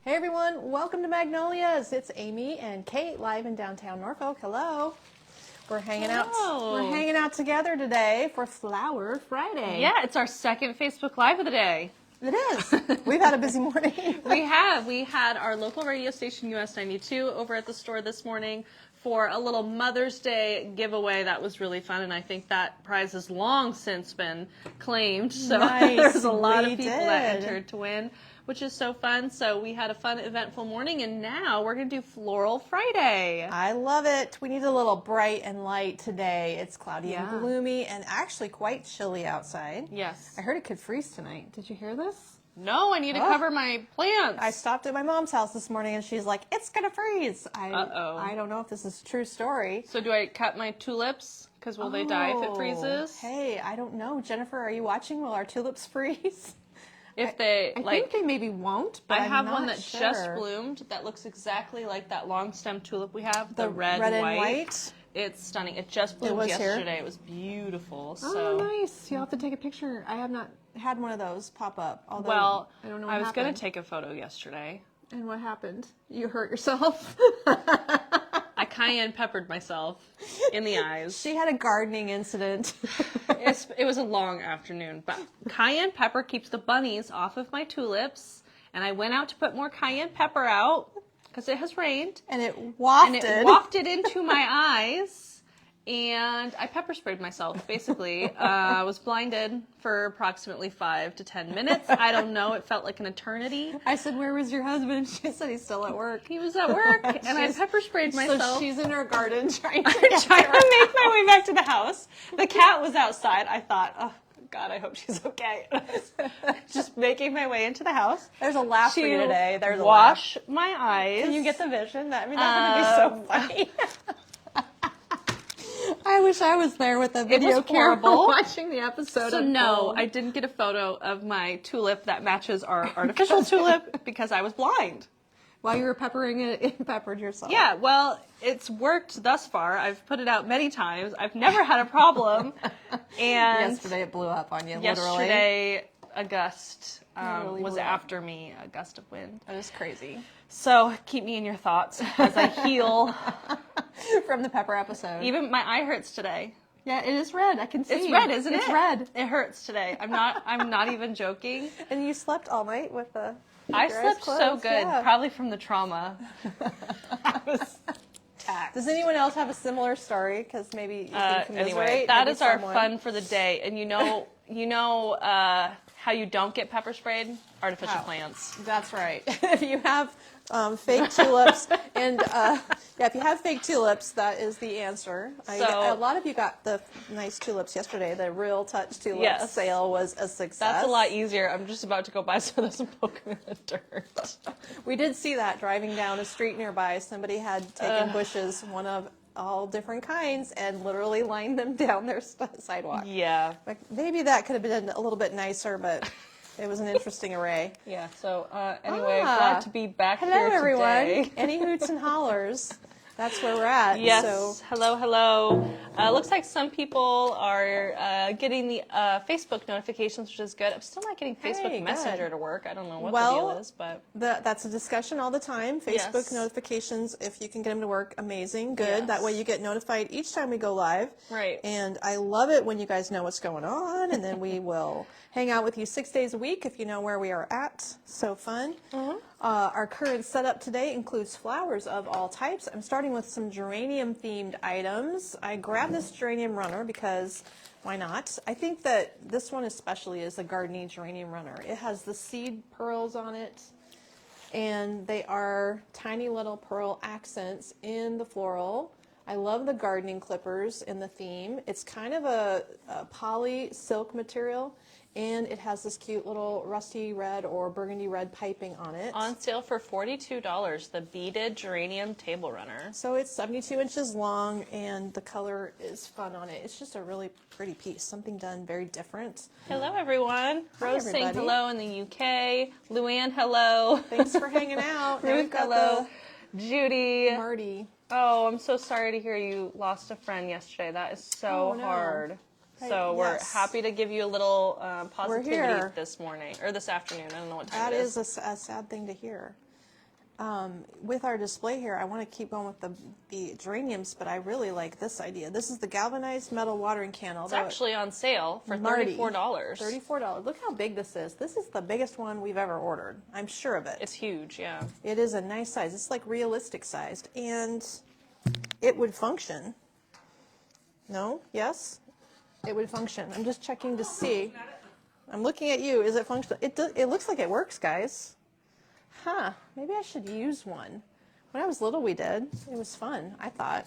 Hey everyone, welcome to Magnolias. It's Amy and Kate live in downtown Norfolk. Hello. We're hanging out. We're hanging out together today for Floral Friday. Yeah, it's our second Facebook Live of the day. It is. We've had a busy morning. We have. We had our local radio station US 92 over at the store this morning for a little Mother's Day giveaway. That was really fun, and I think that prize has long since been claimed. So Nice. there's a lot of people that did. entered to win, which is so fun. So we had a fun, eventful morning, and now we're going to do Floral Friday. I love it. We need a little bright and light today. It's cloudy and gloomy and actually quite chilly outside. Yes. I heard it could freeze tonight. Did you hear this? No, I need to cover my plants. I stopped at my mom's house this morning and she's like, it's going to freeze. Uh-oh. I don't know if this is a true story. So do I cut my tulips? Because will they die if it freezes? Hey, I don't know. Jennifer, are you watching? Will our tulips freeze? If they, I like, think they maybe won't, but I I'm have not one that sure. just bloomed that looks exactly like that long stem tulip we have, the red and white. white. It's stunning. It just bloomed was here? yesterday. It was beautiful. Oh, So nice. You'll have to take a picture. I have not had one of those pop up. Although well, I don't know what I was going happened. to take a photo yesterday. And what happened? You hurt yourself? I cayenne peppered myself in the eyes. She had a gardening incident. It was a long afternoon, but cayenne pepper keeps the bunnies off of my tulips, and I went out to put more cayenne pepper out because it has rained. And it wafted. And it wafted into my eyes, and I pepper sprayed myself, basically. I was blinded for approximately 5 to 10 minutes. I don't know. It felt like an eternity. I said, where was your husband? She said he's still at work. He was at work, and I pepper sprayed myself. So she's in her garden trying to trying to make my way back to the house. The cat was outside. I thought, oh, God, I hope she's okay. And I was just making my way into the house. There's a laugh for you to today. There's a wash my eyes. Can you get the vision? That would be so funny. I wish I was there with the video camera horrible. watching the episode. So no, I didn't get a photo of my tulip that matches our artificial tulip because I was blind. While you were peppering it, it peppered yourself. Yeah, well, it's worked thus far. I've put it out many times. I've never had a problem. And yesterday it blew up on you, literally. yesterday a gust Literally was blew up. after me, a gust of wind. That is crazy. So keep me in your thoughts as I heal. From the pepper episode. Even my eye hurts today. Yeah, it is red. I can see. It's red, isn't it? It's red. It hurts today. I'm not even joking. And you slept all night with the. I your eyes slept so closed? good, Yeah. probably from the trauma. I was taxed. Does anyone else have a similar story? Because maybe you can commiserate. Anyway, that maybe is our someone. fun for the day. And you know how you don't get pepper sprayed? Artificial plants. That's right. If you have fake tulips, and if you have fake tulips, that is the answer. A lot of you got the nice tulips yesterday. The Real Touch tulip sale was a success. That's a lot easier. I'm just about to go buy some of those and poke them in the dirt. We did see that driving down a street nearby. Somebody had taken bushes, one of all different kinds, and literally lined them down their sidewalk. Yeah. Like, maybe that could have been a little bit nicer, but it was an interesting array. Yeah. So anyway, glad to be back Hello, here today. everyone. Any hoots and hollers. That's where we're at. Yes. So, hello. Looks like some people are getting the Facebook notifications, which is good. I'm still not getting Facebook Hey, Messenger good. to work. I don't know what Well, the deal is, but that's a discussion all the time. Facebook Yes. notifications, if you can get them to work, amazing. Good. Yes. That way you get notified each time we go live. Right. And I love it when you guys know what's going on, and then we will hang out with you 6 days a week if you know where we are at. So fun. Our current setup today includes flowers of all types. I'm starting with some geranium-themed items. I grabbed this geranium runner because why not? I think that this one especially is a gardening geranium runner. It has the seed pearls on it, and they are tiny little pearl accents in the floral. I love the gardening clippers in the theme. It's kind of a poly silk material, and it has this cute little rusty red or burgundy red piping on it. on sale for $42, the beaded geranium table runner. So it's 72 inches long, and the color is fun on it. It's just a really pretty piece, something done very different. Hello, everyone. Hi, Rose saying everybody. hello in the UK. Luann, hello. Thanks for hanging out. Now we've Ruth, got hello. Judy. the Marty. Oh, I'm so sorry to hear you lost a friend yesterday. That is so Oh, no. hard. Right, So we're yes. happy to give you a little positivity here. this morning, or this afternoon. I don't know what time That it is a sad thing to hear. with our display here, I want to keep going with the geraniums, but I really like this idea. This is the galvanized metal watering can. It's actually on sale for $34. $34. Look how big this is. This is the biggest one we've ever ordered. I'm sure of it. It's huge, yeah. It is a nice size. It's like realistic sized, and it would function. No? Yes? It would function. I'm just checking to see. I'm looking at you. Is it functional? It looks like it works, guys. Huh, maybe I should use one. When I was little, we did. It was fun, I thought.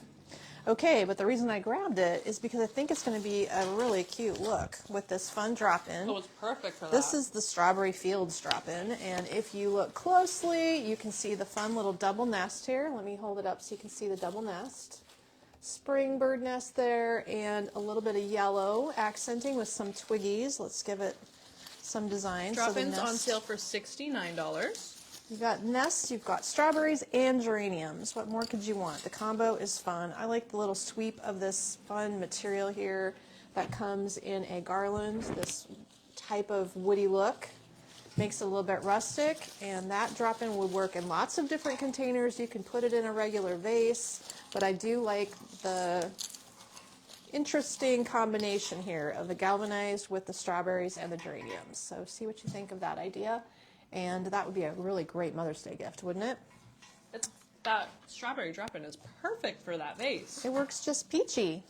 Okay, but the reason I grabbed it is because I think it's going to be a really cute look with this fun drop-in. Oh, it's perfect for that. This is the Strawberry Fields drop-in, and if you look closely, you can see the fun little double nest here. Let me hold it up so you can see the double nest. Spring bird nest there, and a little bit of yellow accenting with some twiggies. Let's give it some design. Drop-ins on sale for $69. You've got nests, you've got strawberries and geraniums. What more could you want? The combo is fun. I like the little sweep of this fun material here that comes in a garland, this type of woody look. Makes it a little bit rustic, and that drop-in would work in lots of different containers. You can put it in a regular vase, but I do like the interesting combination here of the galvanized with the strawberries and the geraniums. So see what you think of that idea. And that would be a really great Mother's Day gift, wouldn't it? That strawberry drop-in is perfect for that vase. It works just peachy.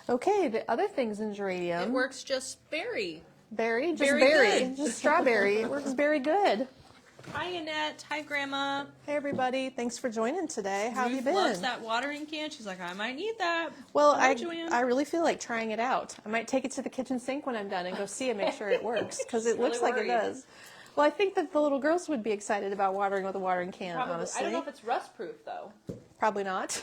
Okay, the other things in geranium. It works just berry. Berry? Just Very berry. good. Just strawberry. It works very good. Hi, Annette. Hi, Grandma. Hey, everybody. Thanks for joining today. How have you been? Loves that watering can. She's like, I might need that. Well, Hello, Joanne. I really feel like trying it out. I might take it to the kitchen sink when I'm done and go see and make sure it works, because it looks like it does. Well, I think that the little girls would be excited about watering with a watering can, Probably. honestly. I don't know if it's rust-proof, though. Probably not.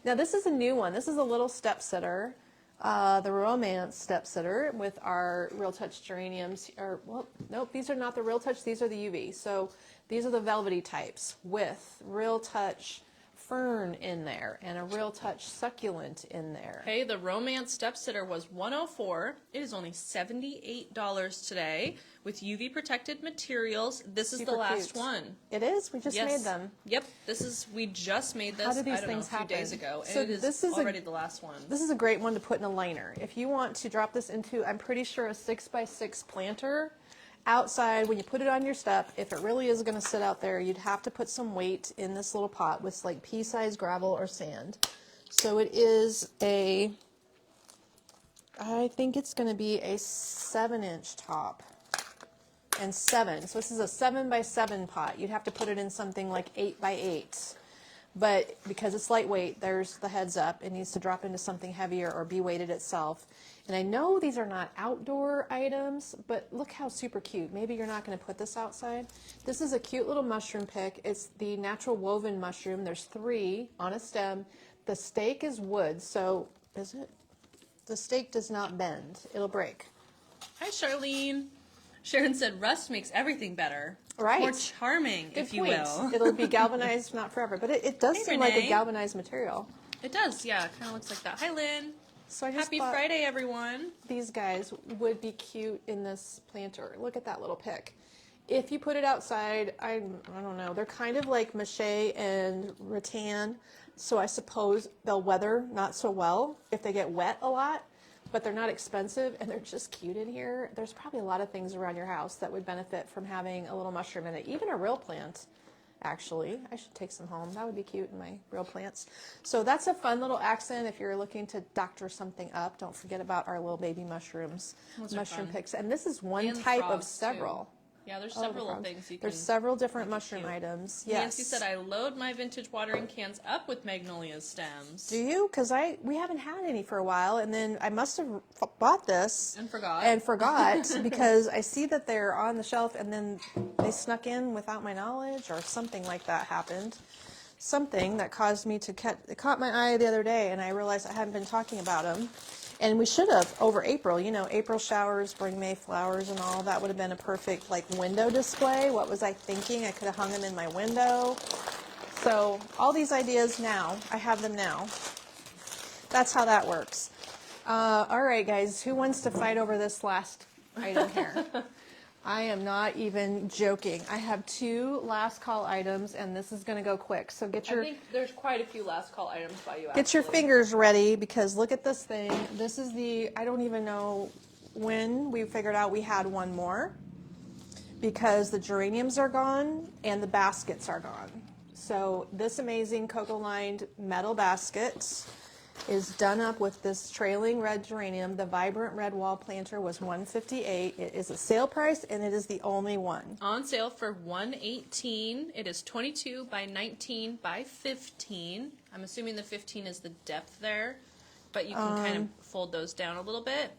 Now, this is a new one. This is a little step sitter, the Romance step sitter with our Real Touch geraniums. Well, nope, these are not the Real Touch. These are the UV. So these are the velvety types with Real Touch fern in there and a Real Touch succulent in there. Okay, the Romance step sitter was $104. It is only $78 today with UV protected materials. This is Super the last cute. one. It is. We just made them. Yep, we just made this. How do these I don't know, things a few days happen? ago, So and it this is is already the last one. This is a great one to put in a liner. If you want to drop this into, I'm pretty sure, a 6x6 planter outside, when you put it on your step, if it really is going to sit out there, you'd have to put some weight in this little pot with like pea-sized gravel or sand. So it is I think it's going to be a 7-inch top and 7. So this is a 7x7 pot. You'd have to put it in something like 8x8. But because it's lightweight, there's the heads up. It needs to drop into something heavier or be weighted itself. And I know these are not outdoor items, but look how super cute. Maybe you're not going to put this outside. This is a cute little mushroom pick. It's the natural woven mushroom. There's 3 on a stem. The stake is wood, so is it? The stake does not bend. It'll break. Hi, Charlene. Sharon said rust makes everything better. Right. More charming, Good if you point. will. It'll be galvanized, not forever, but it does Hey, seem like a Renee. galvanized material. It does, yeah. It kind of looks like that. Hi, Lynn. So I just Happy thought Friday, everyone. these guys would be cute in this planter. Look at that little pick. If you put it outside, I don't know. They're kind of like mache and rattan, so I suppose they'll weather not so well if they get wet a lot. But they're not expensive, and they're just cute in here. There's probably a lot of things around your house that would benefit from having a little mushroom in it. Even a real plant, actually. I should take some home. That would be cute in my real plants. So that's a fun little accent if you're looking to doctor something up. Don't forget about our little baby mushrooms, Those are mushroom fun. picks. And this is one And type of frogs, too. several. Yeah, there's Oh, the several frogs. things you can. There's several different make it mushroom cute. items. Yes. Nancy said, I load my vintage watering cans up with Magnolias stems. Do you? Because we haven't had any for a while, and then I must have bought this And forgot. Because I see that they're on the shelf, and then they snuck in without my knowledge, or something like that happened. Something that caused me to it caught my eye the other day, and I realized I hadn't been talking about them. And we should have over April. You know, April showers bring May flowers and all. That would have been a perfect like window display. What was I thinking? I could have hung them in my window. So all these ideas now, I have them now. That's how that works. All right, guys, who wants to fight over this last item here? I am not even joking. I have 2 last call items, and this is going to go quick. So I think there's quite a few last call items by you. get your fingers ready, because look at this thing. This is I don't even know when we figured out we had one more, because the geraniums are gone and the baskets are gone. So this amazing cocoa-lined metal basket is done up with this trailing red geranium. The vibrant red wall planter was $158. It is a sale price, and it is the only one. On sale for $118. It is 22 by 19 by 15. I'm assuming the 15 is the depth there, but you can kind of fold those down a little bit.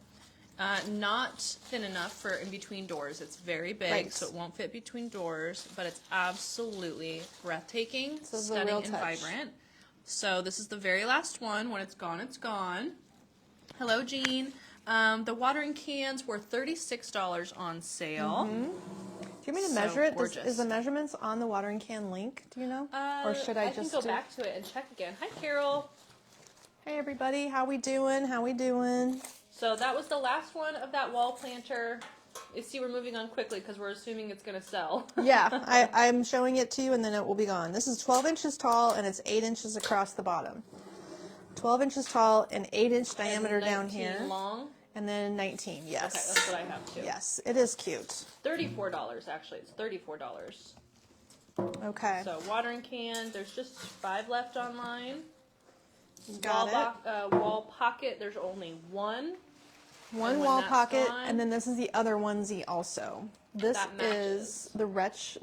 Not thin enough for in between doors. It's very big, Right. so it won't fit between doors, but it's absolutely breathtaking, This is a stunning, real and touch. vibrant. So this is the very last one. When it's gone, it's gone. Hello, Jean. The watering cans were $36 on sale. Do you want me to measure it? Is the measurements on the watering can link? Do you know? Or should I just can go back to it and check again. Hi, Carol. Hey, everybody. How we doing? How we doing? So that was the last one of that wall planter. You see, we're moving on quickly because we're assuming it's going to sell. Yeah, I'm showing it to you, and then it will be gone. This is 12 inches tall, and it's 8 inches across the bottom. 12 inches tall and 8-inch diameter down here. 19 long. And then 19, yes. Okay, that's what I have too. Yes, it is cute. $34 actually. It's $34. Okay. So watering can. There's just 5 left online. Got it. Wall pocket. There's only one. One and when wall that's pocket, gone- and then this is the other onesie also. This That is the rich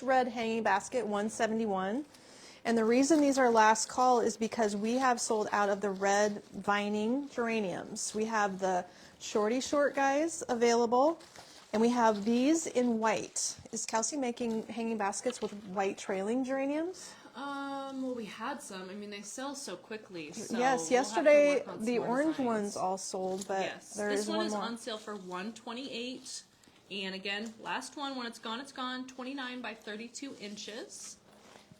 red hanging basket, $171. And the reason these are last call is because we have sold out of the red vining geraniums. We have the shorty short guys available, and we have these in white. Is Kelsey making hanging baskets with white trailing geraniums? Well, we had some. I mean, they sell so quickly. So Yes, we'll have to yesterday work on some the more orange designs. ones all sold, but Yes, there this is one one is more. on sale for $128. And again, last one. When it's gone, it's gone. 29 by 32 inches.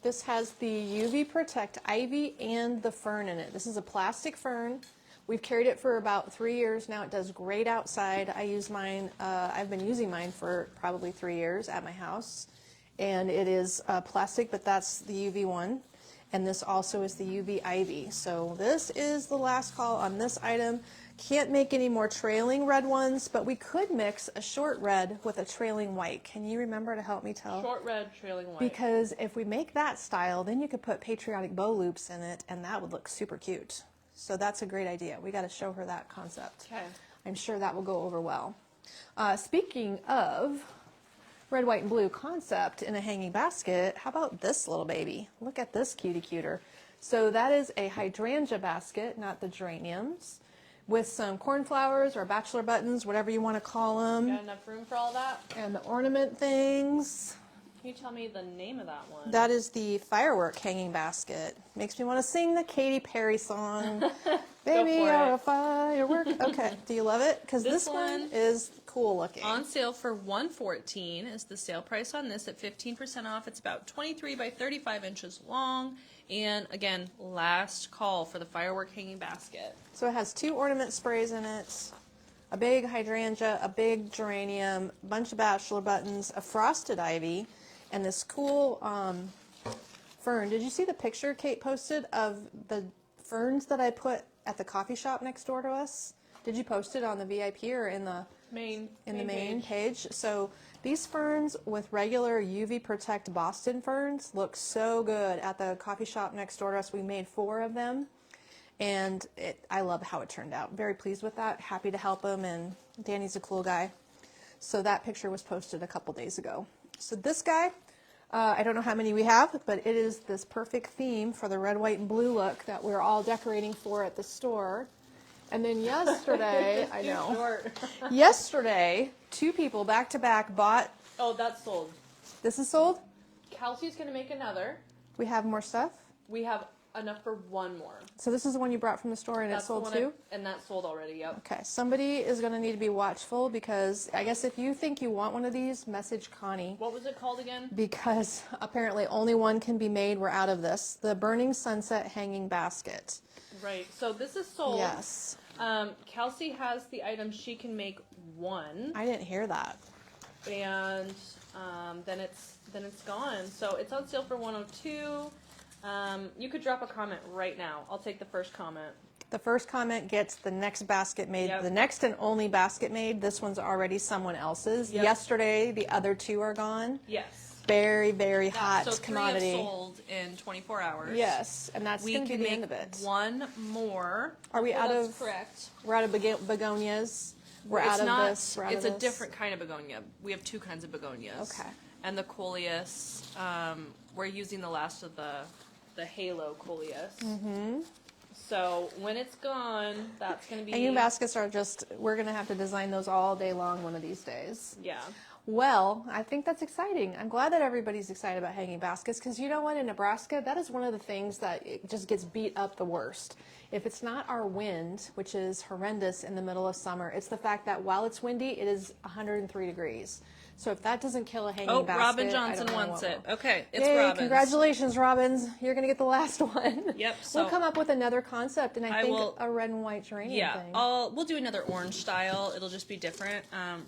This has the UV Protect Ivy and the fern in it. This is a plastic fern. We've carried it for about 3 years now. It does great outside. I use mine, I've been using mine for probably 3 years at my house. And it is plastic, but that's the UV one. And this also is the UV Ivy. So this is the last call on this item. Can't make any more trailing red ones, but we could mix a short red with a trailing white. Can you remember to help me tell? Short red, trailing white. Because if we make that style, then you could put patriotic bow loops in it, and that would look super cute. So that's a great idea. We got to show her that concept. Okay. I'm sure that will go over well. Speaking of red, white, and blue concept in a hanging basket, how about this little baby? Look at this cutie cuter. So that is a hydrangea basket, not the geraniums, with some cornflowers or bachelor buttons, whatever you want to call them. Got enough room for all that? And the ornament things. Can you tell me the name of that one? That is the firework hanging basket. Makes me want to sing the Katy Perry song. Baby, for you're it. a firework. Okay, do you love it? Because this one is cool looking. On sale for $114 is the sale price on this at 15% off. It's about 23 by 35 inches long. And again, last call for the firework hanging basket. So it has 2 ornament sprays in it, a big hydrangea, a big geranium, a bunch of bachelor buttons, a frosted ivy, and this cool fern. Did you see the picture Kate posted of the ferns that I put at the coffee shop next door to us? Did you post it on the VIP or in the Main page? So these ferns with regular UV Protect Boston ferns look so good at the coffee shop next door to us. We made 4 of them, and I love how it turned out. Very pleased with that. Happy to help him, and Danny's a cool guy. So that picture was posted a couple days ago. So this guy, I don't know how many we have, but it is this perfect theme for the red, white, and blue look that we're all decorating for at the store. And then yesterday, I know, Short. yesterday, 2 people back to back bought. Oh, that's sold. This is sold? Kelsey's going to make another. We have more stuff? We have enough for one more. So this is the one you brought from the store and That's it sold the one too? and that's sold already, yep. Okay, somebody is going to need to be watchful, because I guess if you think you want one of these, message Connie. What was it called again? Because apparently only one can be made. We're out of this. The Burning Sunset Hanging Basket. Right, so this is sold. Yes. Kelsey has the item. She can make one. I didn't hear that. and then it's gone. So it's on sale for $102. You could drop a comment right now. I'll take the first comment. The first comment gets the next basket made, Yep. the next and only basket made. This one's already someone else's. Yep. Yesterday, the other two are gone. Yes. Very, very hot So 3 commodity. have sold in 24 hours. Yes, and that's We going to can be the make end of it. one more. Are we out That's of? correct. We're out of begonias. We're It's out of not, this. We're out it's of a this. different kind of begonia. We have 2 kinds of begonias. Okay. And the coleus, we're using the last of the halo coleus. Mm-hmm. So when it's gone, that's going to be... Hanging baskets are just, we're going to have to design those all day long one of these days. Yeah. Well, I think that's exciting. I'm glad that everybody's excited about hanging baskets because you know what, in Nebraska, that is one of the things that it just gets beat up the worst. If it's not our wind, which is horrendous in the middle of summer, it's the fact that while it's windy, it is 103 degrees. So if that doesn't kill a hanging basket, Robin I Johnson don't know wants what it. will. Okay, it's Yay, Robin's. congratulations, Robins. You're going to get the last one. Yep, We'll so- come up with another concept, and I think will- a red and white geranium Yeah, thing. we'll do another orange style. It'll just be different.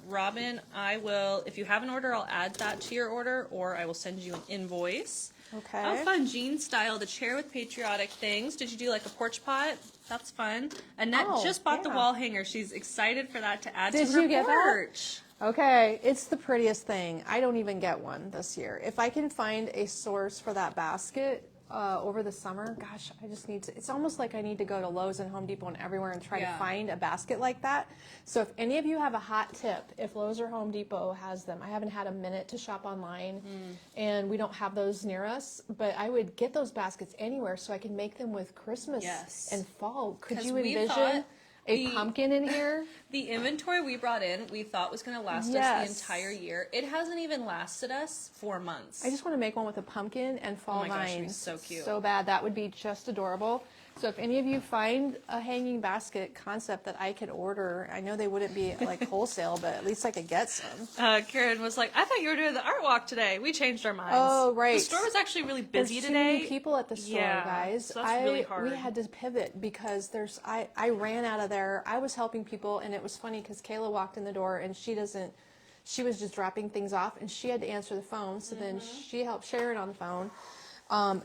Robin, I will, if you have an order, I'll add that to your order, or I will send you an invoice. Okay. Oh, fun. Jean style, the chair with patriotic things. Did you do like a porch pot? That's fun. Annette Oh, just bought the yeah. wall hanger. She's excited for that to add Did to her you get that? porch. Okay, it's the prettiest thing. I don't even get one this year. If I can find a source for that basket over the summer, gosh, I just need to. It's almost like I need to go to Lowe's and Home Depot and everywhere and try Yeah. to find a basket like that. So if any of you have a hot tip, if Lowe's or Home Depot has them, I haven't had a minute to shop online and we don't have those near us, but I would get those baskets anywhere so I can make them with Christmas Yes. and fall. Could 'Cause you we envision thought a the- pumpkin in here? The inventory we brought in, we thought was going to last us Yes. the entire year. It hasn't even lasted us 4 months. I just want to make one with a pumpkin and fall Oh my gosh, it'd be vines. so cute. So bad. That would be just adorable. So if any of you find a hanging basket concept that I could order, I know they wouldn't be like wholesale, but at least I could get some. Karen was like, I thought you were doing the art walk today. We changed our minds. Oh, right. The store was actually really busy There's too many today. people at the store, Yeah, guys. so that's really hard. We had to pivot because I ran out of there. I was helping people, and it was funny because Kayla walked in the door, and she was just dropping things off, and she had to answer the phone. So then she helped Sharon on the phone.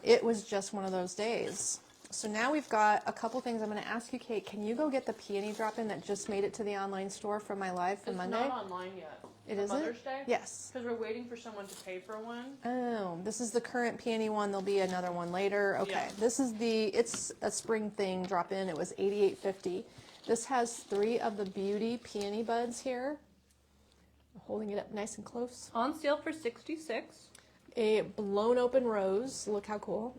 It was just one of those days. So now we've got a couple things. I'm going to ask you, Kate, can you go get the peony drop-in that just made it to the online store from my live from Monday? It's not online yet. It For isn't? Mother's Day? Yes. Because we're waiting for someone to pay for one. Oh, this is the current peony one. There'll be another one later. Okay, Yeah. this is it's a spring thing drop-in. It was $88.50. This has 3 of the beauty peony buds here. I'm holding it up nice and close. On sale for $66. A blown open rose. Look how cool.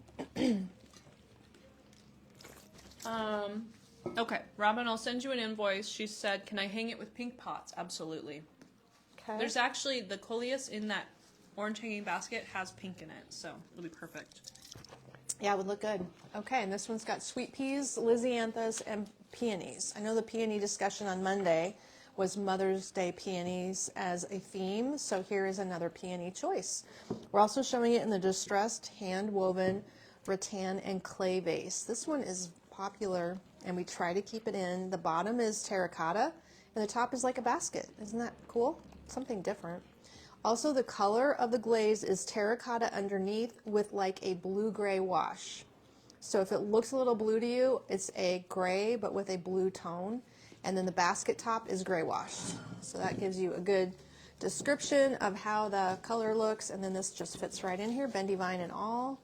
Okay, Robin, I'll send you an invoice. She said, can I hang it with pink pots? Absolutely. Okay. There's actually, the coleus in that orange hanging basket has pink in it, so it'll be perfect. Yeah, it would look good. Okay, and this one's got sweet peas, lysianthus, and peonies. I know the peony discussion on Monday was Mother's Day peonies as a theme, so here is another peony choice. We're also showing it in the distressed hand-woven rattan and clay vase. This one is popular, and we try to keep it in. The bottom is terracotta, and the top is like a basket. Isn't that cool? Something different. Also, the color of the glaze is terracotta underneath with like a blue-gray wash. So if it looks a little blue to you, it's a gray but with a blue tone. And then the basket top is gray washed. So that gives you a good description of how the color looks. And then this just fits right in here, bendy vine and all.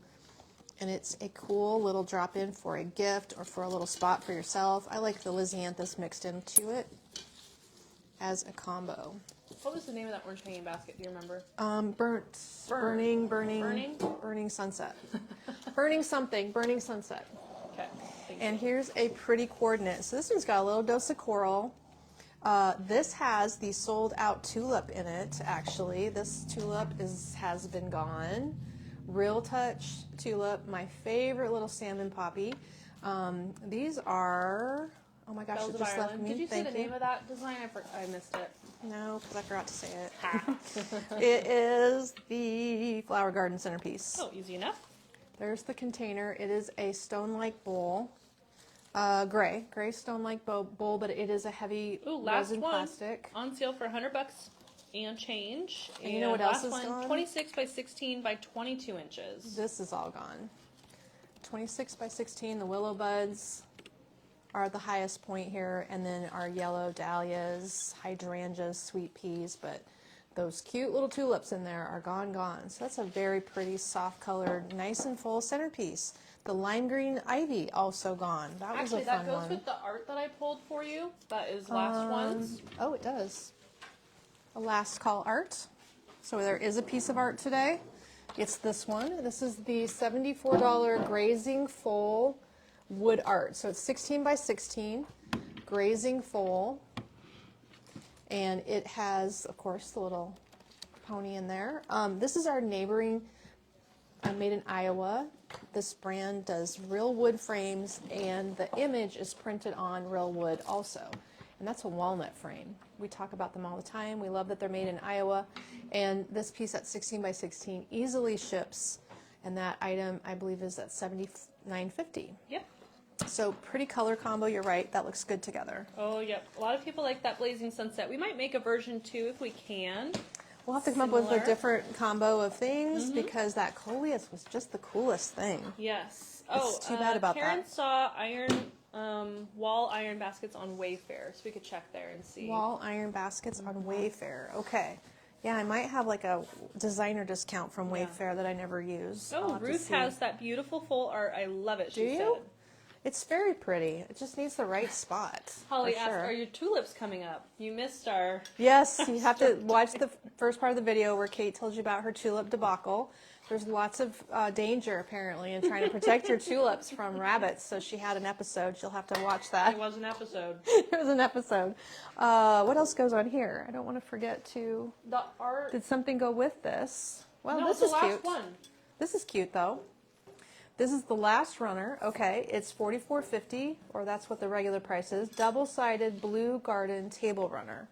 And it's a cool little drop-in for a gift or for a little spot for yourself. I like the lysianthus mixed into it as a combo. What was the name of that orange hanging basket? Do you remember? Burning sunset. Burning something, burning sunset. Okay. Thank And here's a pretty coordinate. So this one's got a little dose of coral. This has the sold out tulip in it, actually. This tulip has been gone. Real Touch tulip, my favorite little salmon poppy. These are, oh my gosh, Bells it of just left Ireland. me. Did you say Thank the name of that design? I missed it. No, because I forgot to say it. It is the Flower Garden centerpiece. Oh, easy enough. There's the container. It is a stone-like bowl. Gray stone-like bowl, but it is a heavy Ooh, last resin one. plastic. On sale for $100. and change. And you know what else last is one, gone? 26 by 16 by 22 inches. This is all gone. 26 by 16, the willow buds are at the highest point here, and then our yellow dahlias, hydrangeas, sweet peas, but those cute little tulips in there are gone. So that's a very pretty, soft colored, nice and full centerpiece. The lime green ivy also gone. That was Actually, a fun that goes one. with the art that I pulled for you. That is last one's. Oh, it does. A last call art. So there is a piece of art today. It's this one. This is the $74 grazing foal wood art. So it's 16 by 16, grazing foal. And it has, of course, the little pony in there. This is our neighboring, made in Iowa. This brand does real wood frames, and the image is printed on real wood also. And that's a walnut frame. We talk about them all the time. We love that they're made in Iowa. And this piece at 16 by 16 easily ships. And that item, I believe, is at $79.50. Yep. So pretty color combo, you're right. That looks good together. Oh, yep. A lot of people like that blazing sunset. We might make a version 2 if we can. We'll have to come up with a Similar. different combo of things because that coleus was just the coolest thing. Yes. It's too bad about Karen that. saw wall iron baskets on Wayfair, so we could check there and see. Wall iron baskets on Wayfair. Okay. Yeah, I might have like a designer discount from Wayfair that I never use. I'll Oh, have to Ruth see. has that beautiful full art. I love it, she Do you? said. It's very pretty. It just needs the right spot. Holly for asked, sure. are your tulips coming up? You missed our... Yes, you have to watch the first part of the video where Kate told you about her tulip debacle. There's lots of danger, apparently, in trying to protect your tulips from rabbits, so she had an episode. She'll have to watch that. It was an episode. It was an episode. What else goes on here? I don't want to forget to... The art... Did something go with this? Well, no, this the is last cute. one. This is cute, though. This is the last runner. Okay, it's $44.50, or that's what the regular price is. Double-sided blue garden table runner.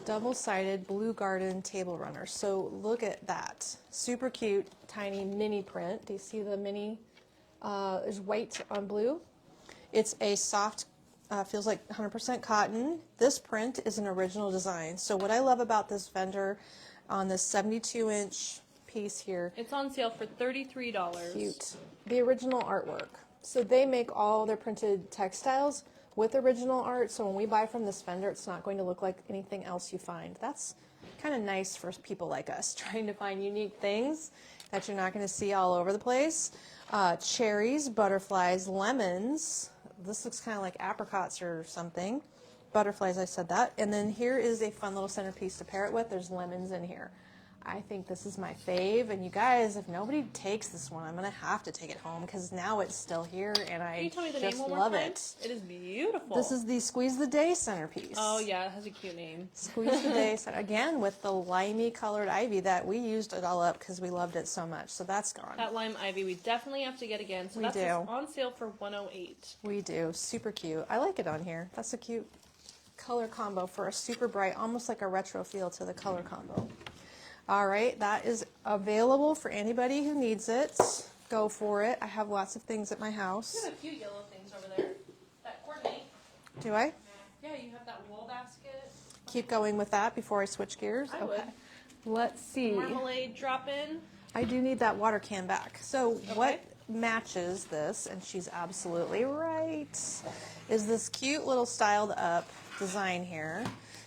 Double-sided blue garden table runner. So look at that. Super cute, tiny mini print. Do you see the mini? There's white on blue. It's a soft, feels like 100% cotton. This print is an original design. So what I love about this vendor on this 72-inch piece here, It's on sale for $33. cute. The original artwork. So they make all their printed textiles with original art. So when we buy from this vendor, it's not going to look like anything else you find. That's kind of nice for people like us trying to find unique things that you're not going to see all over the place. Cherries, butterflies, lemons. This looks kind of like apricots or something. Butterflies, I said that. And then here is a fun little centerpiece to pair it with. There's lemons in here. I think this is my fave, and you guys, if nobody takes this one, I'm going to have to take it home because now it's still here, and Can I you tell me the just name one more love time? it. It is beautiful. This is the Squeeze the Day centerpiece. Oh, yeah, it has a cute name. Squeeze the Day, again, with the limey colored ivy that we used it all up because we loved it so much, so that's gone. That lime ivy we definitely have to get again. So We that's do. on sale for $108. We do. Super cute. I like it on here. That's a cute color combo for a super bright, almost like a retro feel to the color combo. All right, that is available for anybody who needs it. Go for it. I have lots of things at my house. You have a few yellow things over there that coordinate. Do I? Yeah, you have that wall basket. Keep going with that before I switch gears? I would. Let's see. Marmalade drop in. I do need that water can back. So what Okay. matches this, and she's absolutely right, is this cute little styled up design here.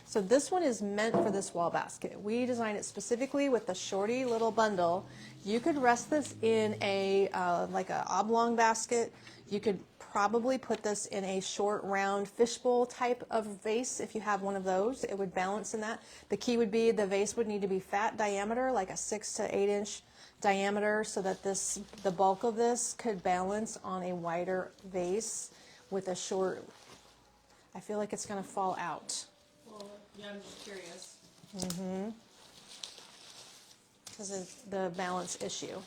So this one is meant for this wall basket. We designed it specifically with the shorty little bundle. You could rest this in a like a oblong basket. You could probably put this in a short round fishbowl type of vase if you have one of those. It would balance in that. The key would be the vase would need to be fat diameter, like a 6 to 8 inch diameter, so that the bulk of this could balance on a wider vase with a short. I feel like it's going to fall out. Well, yeah, I'm just curious. Because of the balance issue.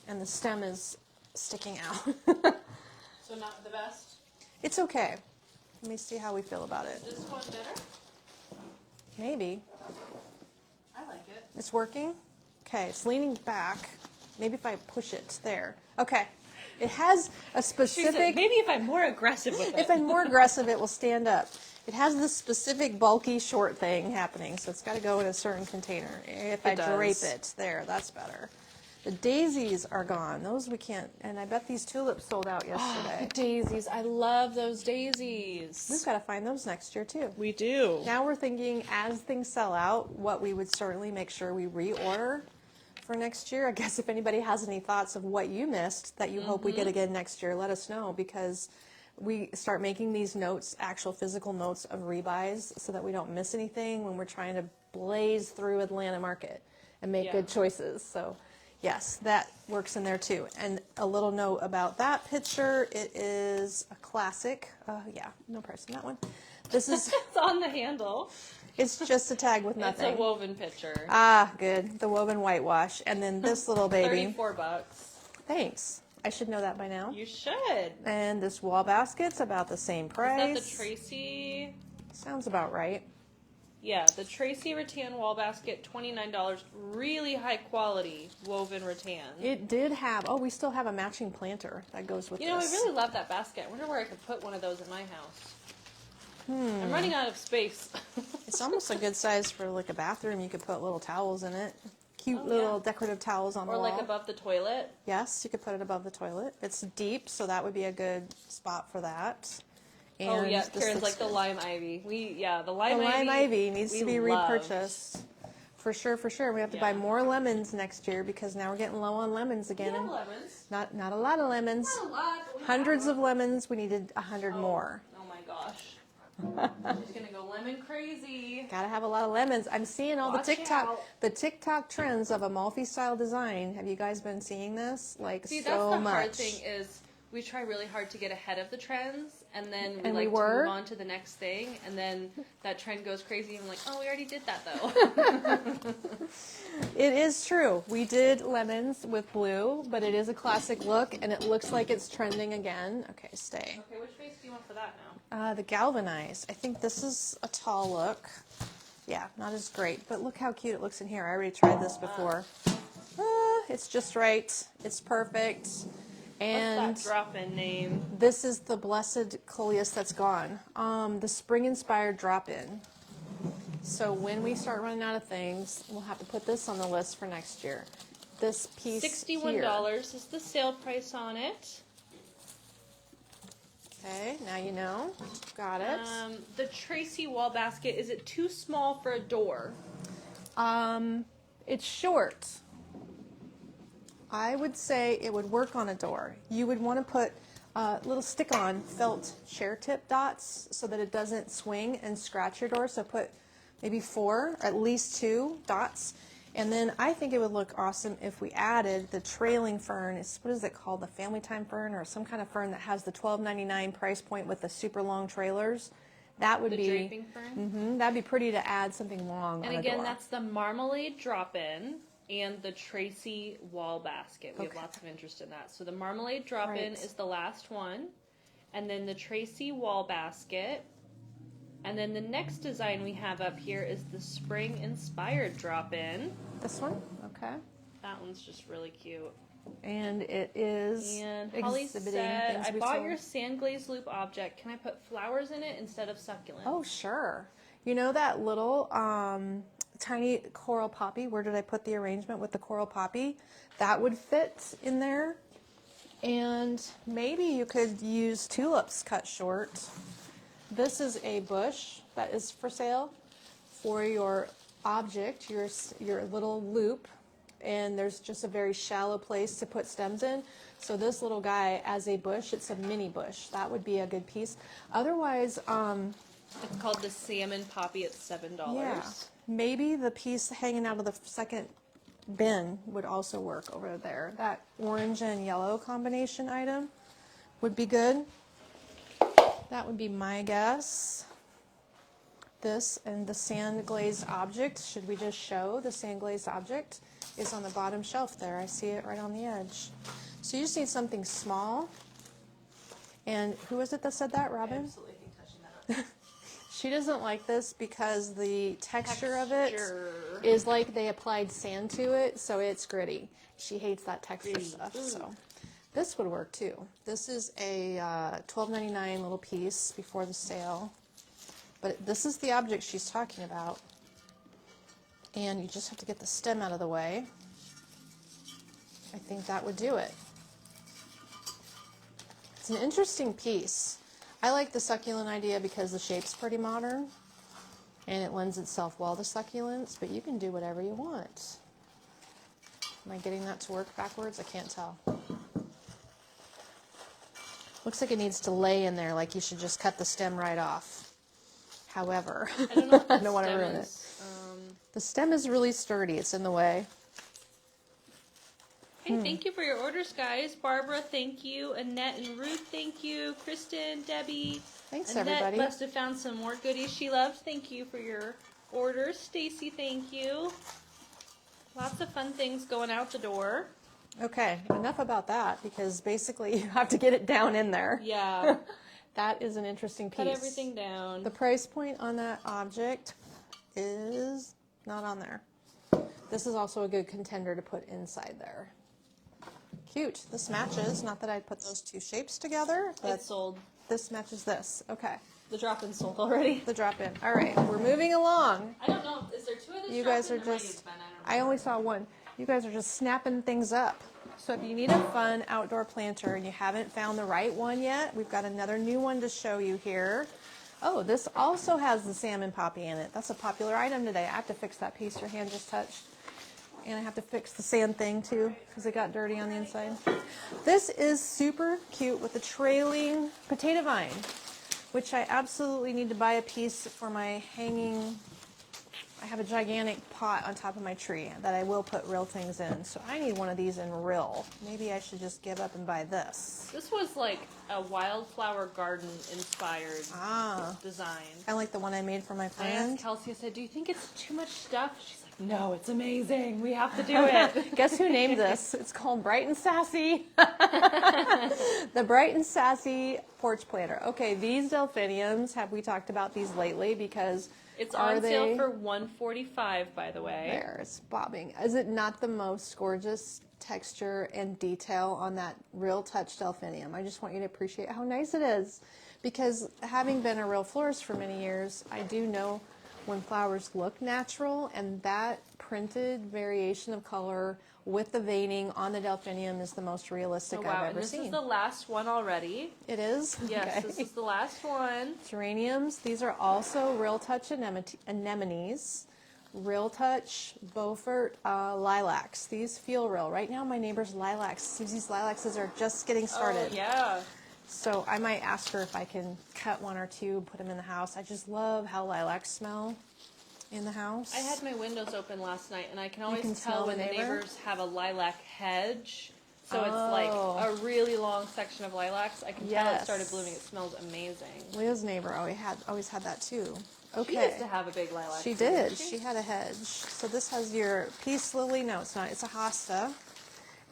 And the stem is sticking out. So not the best. It's okay. Let me see how we feel about it. This one better? Maybe. I like it. It's working? Okay, it's leaning back. Maybe if I push it there. Okay. It has a She said, specific... maybe if I'm more aggressive with it. If I'm more aggressive, it will stand up. It has this specific bulky short thing happening, so it's got to go in a certain container. If I drape it, there, that's better. The daisies are gone. Those we can't, and I bet these tulips sold out yesterday. Daisies. I love those daisies. We've got to find those next year too. We do. Now we're thinking as things sell out, what we would certainly make sure we reorder for next year. I guess if anybody has any thoughts of what you missed that you hope we get again next year, let us know, because we start making these notes, actual physical notes of rebuys, so that we don't miss anything when we're trying to blaze through Atlanta market and make good choices. So yes, that works in there too. And a little note about that picture, it is a classic. Yeah, no price on that one. This is It's on the handle. it's just a tag with nothing. It's a woven picture. Ah, good. The woven whitewash. And then this little baby. $34. Thanks. I should know that by now. You should. And this wall basket's about the same price. Is that the Tracy? Sounds about right. Yeah, the Tracy rattan wall basket, $29. Really high quality woven rattan. It did have, we still have a matching planter that goes with You know, I this. really love that basket. I wonder where I could put one of those in my house. I'm running out of space. It's almost a good size for like a bathroom. You could put little towels in it. Cute little decorative towels on the Or wall. like above the toilet. Yes, you could put it above the toilet. It's deep, so that would be a good spot for that. And Oh yeah, this Karen's looks like the good. lime ivy. The The lime ivy needs we to be loved. repurchased. For sure, for sure. We have to buy more lemons next year because now we're getting low on lemons again. Yeah, and lemons. Not a lot of lemons. Not a lot. But we Hundreds have of lemons. We needed 100 more. Oh my gosh. She's gonna go lemon crazy. Gotta have a lot of lemons. I'm seeing all Watch out. the TikTok trends of Amalfi style design. Have you guys been seeing this? Like See, so that's the much. hard thing is we try really hard to get ahead of the trends, and then we And like we to were. move on to the next thing, and then that trend goes crazy, and I'm like, oh, we already did that though. It is true. We did lemons with blue, but it is a classic look, and it looks like it's trending again. Okay, stay. Okay, which face do you want for that now? The galvanized. I think this is a tall look. Yeah, not as great, but look how cute it looks in here. I already tried this before. It's just right. It's perfect. And What's that drop-in name? this is the blessed coleus that's gone. The spring-inspired drop-in. So when we start running out of things, we'll have to put this on the list for next year. This piece $61 here. is the sale price on it. Okay, now you know. Got it. The Tracy wall basket, is it too small for a door? It's short. I would say it would work on a door. You would want to put little stick-on felt chair tip dots so that it doesn't swing and scratch your door. So put maybe 4, or at least 2 dots. And then I think it would look awesome if we added the trailing fern. What is it called? The family time fern or some kind of fern that has the $12.99 price point with the super long trailers. That would The be draping fern? that'd be pretty to add something long And on a again, door. that's the marmalade drop-in and the Tracy wall basket. We have lots of interest in that. So the marmalade drop-in Right. is the last one. And then the Tracy wall basket. And then the next design we have up here is the spring-inspired drop-in. This one? Okay. That one's just really cute. And it is And Holly exhibiting said, things I we bought sold. your sand glaze loop object. Can I put flowers in it instead of succulents? Oh, sure. You know that little tiny coral poppy? Where did I put the arrangement with the coral poppy? That would fit in there. And maybe you could use tulips cut short. This is a bush that is for sale for your object, your little loop. And there's just a very shallow place to put stems in. So this little guy as a bush, it's a mini bush. That would be a good piece. Otherwise, It's called the salmon poppy at $7. yeah, maybe the piece hanging out of the second bin would also work over there. That orange and yellow combination item would be good. That would be my guess. This and the sand glazed object, should we just show the sand glazed object, is on the bottom shelf there. I see it right on the edge. So you just need something small. And who was it that said that, Robin? Absolutely hate touching that. She doesn't like this because the texture of it Texture. is like they applied sand to it, so it's gritty. She hates that texture Gritty. stuff. So this would work too. This is a $12.99 little piece before the sale. But this is the object she's talking about. And you just have to get the stem out of the way. I think that would do it. It's an interesting piece. I like the succulent idea because the shape's pretty modern and it lends itself well to succulents, but you can do whatever you want. Am I getting that to work backwards? I can't tell. Looks like it needs to lay in there, like you should just cut the stem right off. However, I don't know if I don't want to ruin it. The stem is really sturdy. It's in the way. Hey, thank you for your orders, guys. Barbara, thank you. Annette and Ruth, thank you. Kristen, Debbie. Thanks, Annette everybody. must have found some more goodies she loves. Thank you for your orders. Stacy, thank you. Lots of fun things going out the door. Okay, enough about that because basically you have to get it down in there. Yeah. That is an interesting piece. Cut everything down. The price point on that object is not on there. This is also a good contender to put inside there. Cute. This matches. Not that I'd put those two shapes together, but It's sold. this matches this. Okay. The drop-in sold already. The drop-in. All right, we're moving along. I don't know. Is there two of these? You guys are drop-in? There might just, have been, I don't I know. only saw one. You guys are just snapping things up. So if you need a fun outdoor planter and you haven't found the right one yet, we've got another new one to show you here. Oh, this also has the salmon poppy in it. That's a popular item today. I have to fix that piece your hand just touched. And I have to fix the sand thing too because it got dirty on the inside. This is super cute with the trailing potato vine, which I absolutely need to buy a piece for my hanging. I have a gigantic pot on top of my tree that I will put real things in. So I need one of these in real. Maybe I should just give up and buy this. This was like a wildflower garden inspired design. I like the one I made for my I friend. asked Kelsey, I said, do you think it's too much stuff? She's like, no, it's amazing. We have to do it. Guess who named this? It's called Bright and Sassy. The Bright and Sassy porch planter. Okay, these delphiniums, have we talked about these lately? Because It's on sale for $145, by the way. there, it's bobbing. Is it not the most gorgeous texture and detail on that Real Touch delphinium? I just want you to appreciate how nice it is. Because having been a real florist for many years, I do know when flowers look natural, and that printed variation of color with the veining on the delphinium is the most realistic Oh, wow. I've And ever this seen. is the last one already. It is? Yes, Okay. this is the last one. Geraniums, these are also Real Touch anemones, Real Touch Beaufort lilacs. These feel real. Right now my neighbor's lilacs, Susie's lilacs are just getting started. Oh, yeah. So I might ask her if I can cut one or two, put them in the house. I just love how lilacs smell in the house. I had my windows open last night, and I can always can tell smell when the the neighbor? neighbors have a lilac hedge. So it's Oh. like a really long section of lilacs. I can tell it Yes. started blooming. It smells amazing. Leah's neighbor always had that too. She Okay. used to have a big lilac. She tree, did. didn't She had a hedge. So this has your peace lily. No, it's not. It's a hosta.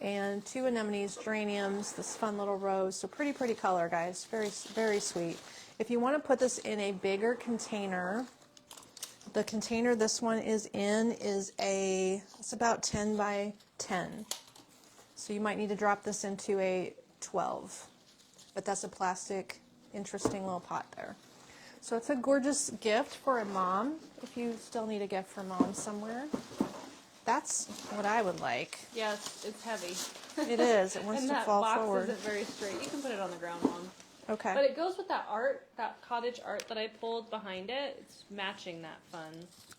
And two anemones, geraniums, this fun little rose. So pretty, pretty color, guys. Very, very sweet. If you want to put this in a bigger container, the container this one is in is it's about 10 by 10. So you might need to drop this into a 12. But that's a plastic, interesting little pot there. So it's a gorgeous gift for a mom, if you still need a gift for mom somewhere. That's what I would like. Yes, it's heavy. It is. It wants And to that fall box forward. isn't very straight. You can put it on the ground, Mom. Okay. But it goes with that art, that cottage art that I pulled behind it. It's matching that fun.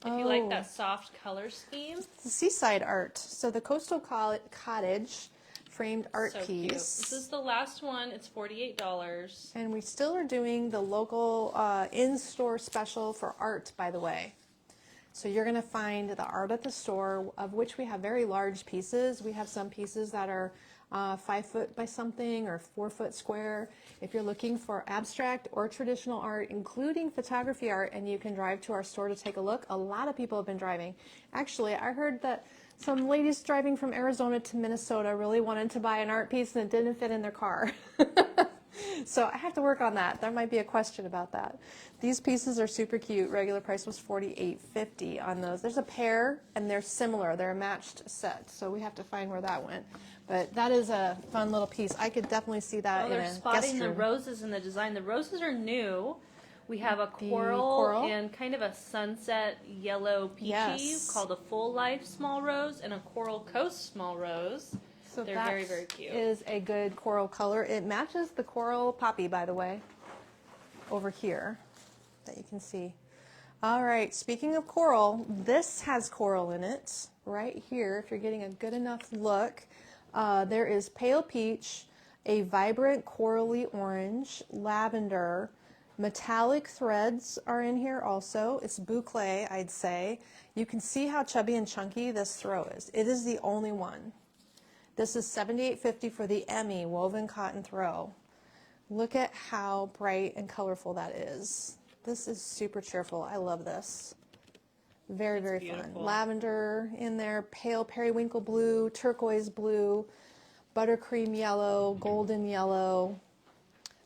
If you like Oh. that soft color scheme. It's the seaside art. So the coastal cottage framed art So piece. cute. This is the last one. It's $48. And we still are doing the local in-store special for art, by the way. So you're going to find the art at the store, of which we have very large pieces. We have some pieces that are 5 foot by something or 4 foot square. If you're looking for abstract or traditional art, including photography art, and you can drive to our store to take a look, a lot of people have been driving. Actually, I heard that some ladies driving from Arizona to Minnesota really wanted to buy an art piece and it didn't fit in their car. So I have to work on that. There might be a question about that. These pieces are super cute. Regular price was $48.50 on those. There's a pair, and they're similar. They're a matched set, so we have to find where that went. But that is a fun little piece. I could definitely see that Oh, in they're a guest spotting the room. roses in the design. The roses are new. We have a coral and kind of a sunset yellow peachy called a Full Life Small Rose and a Coral Coast Small Rose. So they're very, very cute. Is a good coral color. It matches the coral poppy, by the way, over here that you can see. All right, speaking of coral, this has coral in it right here. If you're getting a good enough look, there is pale peach, a vibrant corally orange, lavender, metallic threads are in here also. It's boucle, I'd say. You can see how chubby and chunky this throw is. It is the only one. This is $78.50 for the Emmy woven cotton throw. Look at how bright and colorful that is. This is super cheerful. I love this. Very, very fun. Lavender in there, pale periwinkle blue, turquoise blue, buttercream yellow, golden yellow,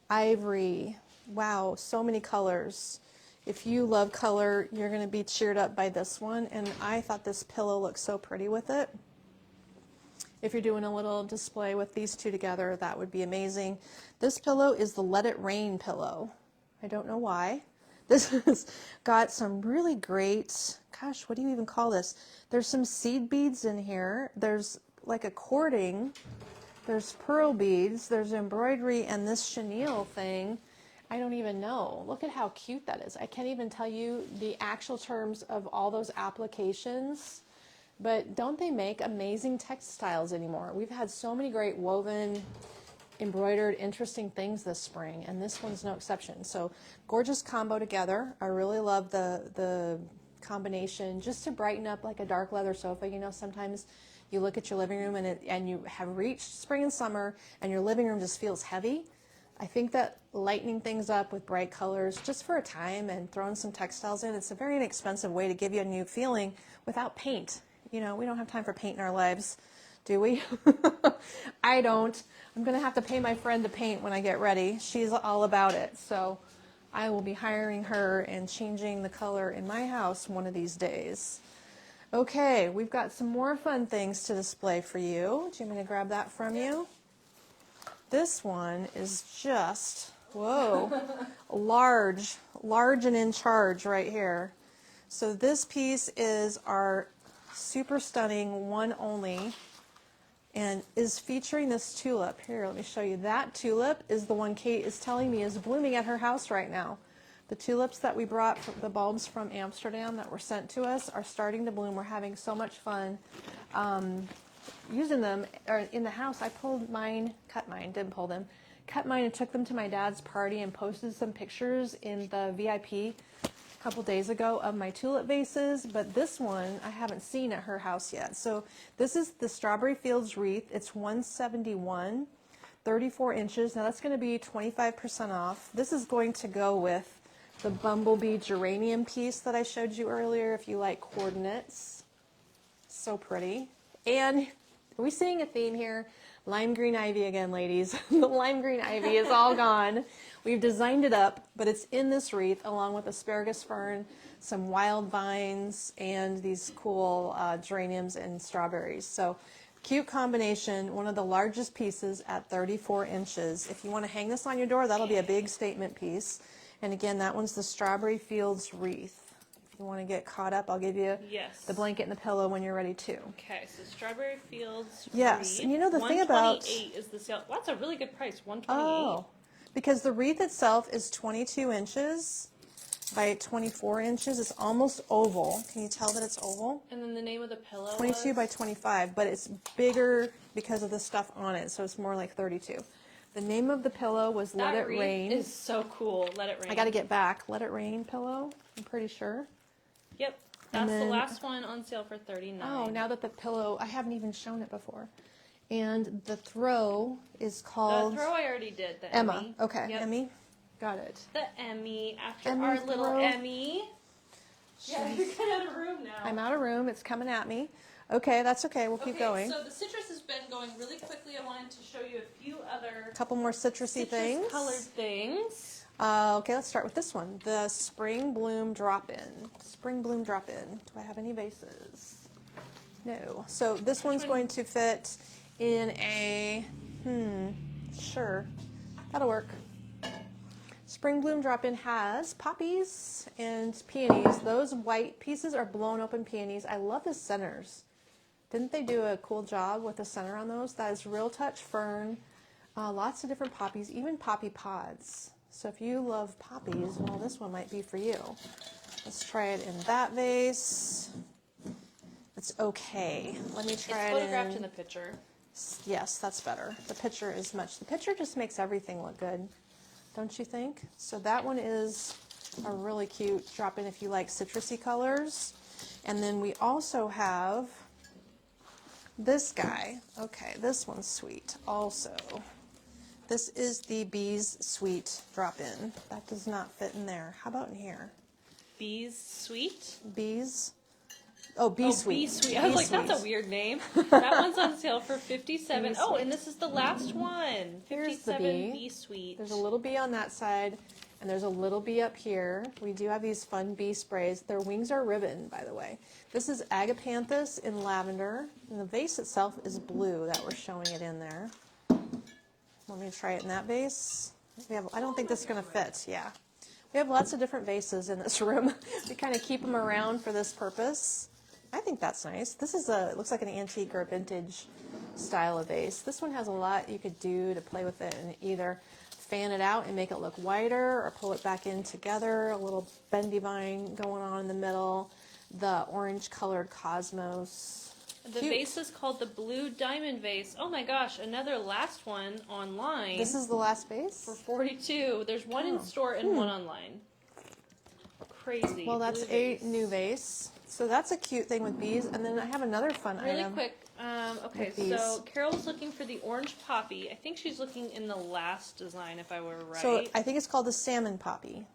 ivory. Wow, so many colors. If you love color, you're going to be cheered up by this one. And I thought this pillow looked so pretty with it. If you're doing a little display with these two together, that would be amazing. This pillow is the Let It Rain pillow. I don't know why. This has got some really great, gosh, what do you even call this? There's some seed beads in here. There's like a cording. There's pearl beads. There's embroidery and this chenille thing. I don't even know. Look at how cute that is. I can't even tell you the actual terms of all those applications. But don't they make amazing textiles anymore? We've had so many great woven, embroidered, interesting things this spring, and this one's no exception. So gorgeous combo together. I really love the combination just to brighten up like a dark leather sofa. You know, sometimes you look at your living room and you have reached spring and summer and your living room just feels heavy. I think that lightening things up with bright colors just for a time and throwing some textiles in, it's a very inexpensive way to give you a new feeling without paint. You know, we don't have time for paint in our lives, do we? I don't. I'm going to have to pay my friend to paint when I get ready. She's all about it. So I will be hiring her and changing the color in my house one of these days. Okay, we've got some more fun things to display for you. Do you want me to grab that from you? This one is just, whoa, large and in charge right here. So this piece is our super stunning one only and is featuring this tulip. Here, let me show you. That tulip is the one Kate is telling me is blooming at her house right now. The tulips that we brought, the bulbs from Amsterdam that were sent to us, are starting to bloom. We're having so much fun using them in the house. I pulled mine, cut mine and took them to my dad's party and posted some pictures in the VIP a couple days ago of my tulip vases, but this one I haven't seen at her house yet. So this is the Strawberry Fields wreath. It's $171, 34 inches. Now that's going to be 25% off. This is going to go with the bumblebee geranium piece that I showed you earlier if you like coordinates. So pretty. And are we seeing a theme here? Lime green ivy again, ladies. The lime green ivy is all gone. We've designed it up, but it's in this wreath along with asparagus fern, some wild vines, and these cool geraniums and strawberries. So cute combination, one of the largest pieces at 34 inches. If you want to hang this on your door, that'll be a big statement piece. And again, that one's the Strawberry Fields wreath. If you want to get caught up, I'll give you the blanket and the pillow when you're ready too. Okay, so Strawberry Fields. Yes, and you know the thing about 128 is the sale. Well, that's a really good price. 128. Oh, because the wreath itself is 22 inches by 24 inches. It's almost oval. Can you tell that it's oval? And then the name of the pillow 22 by 25, but it's bigger because of the stuff on it, so it's more like 32. The name of the pillow was Let It Rain. That wreath is so cool. Let It Rain. I got to get back. Let It Rain pillow, I'm pretty sure. Yep. That's the last one on sale for $39. Oh, now that the pillow, I haven't even shown it before. And the throw is called... The throw I already did. The Emma. Emmy. Okay, yep. Emmy. Got it. The Emmy, after Emmy our little throw. Emmy. Yeah, you're kind of out of room now. I'm out of room. It's coming at me. Okay, that's okay. We'll keep going. So the citrus has been going really quickly. I wanted to show you a few other... A couple more citrusy things. Citrus-colored things. Okay, let's start with this one. The Spring Bloom Drop-In. Spring Bloom Drop-In. Do I have any vases? No. So this one's going to fit in a... Sure. That'll work. Spring Bloom drop-in has poppies and peonies. Those white pieces are blown open peonies. I love the centers. Didn't they do a cool job with the center on those? That is Real Touch Fern, lots of different poppies, even poppy pods. So if you love poppies, well, this one might be for you. Let's try it in that vase. It's okay. Let me try It's it photographed in the picture. Yes, that's better. The picture just makes everything look good, don't you think? So that one is a really cute drop-in if you like citrusy colors. And then we also have this guy. Okay, this one's sweet also. This is the Bees Sweet drop-in. That does not fit in there. How about in here? Bees Sweet? Bees. Oh, Bee Sweet. Bee Sweet. I was like, that's a weird name. That one's on sale for $57. Oh, and this is the last one. Here's the 57 Bee Sweet. There's a little bee on that side, and there's a little bee up here. We do have these fun bee sprays. Their wings are ribbon, by the way. This is Agapanthus in lavender, and the vase itself is blue that we're showing it in there. Want me to try it in that vase? I don't think this is going to fit, yeah. We have lots of different vases in this room. We kind of keep them around for this purpose. I think that's nice. This is it looks like an antique or vintage style of vase. This one has a lot you could do to play with it and either fan it out and make it look wider or pull it back in together. A little bendy vine going on in the middle. The orange colored cosmos. The vase is called the Blue Diamond Vase. Oh my gosh, another last one online. This is the last vase? For $42. There's one in store and one online. Crazy. Well, that's a new vase. So that's a cute thing with bees. And then I have another fun item. Really quick. Okay, so Carol's looking for the orange poppy. I think she's looking in the last design, if I were right. So I think it's called the salmon poppy.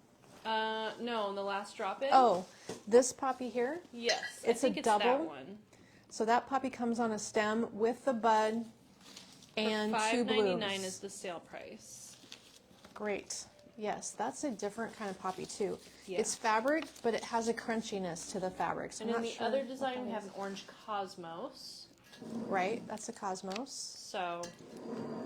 No, the last drop-in. Oh, this poppy here? Yes, It's I think a it's double. that one. So that poppy comes on a stem with the bud and two blooms. $5.99 is the sale price. Great. Yes, that's a different kind of poppy too. Yeah. It's fabric, but it has a crunchiness to the fabric. So And I'm in not the sure other what design, that we have is. an orange cosmos. Right, that's a cosmos. So,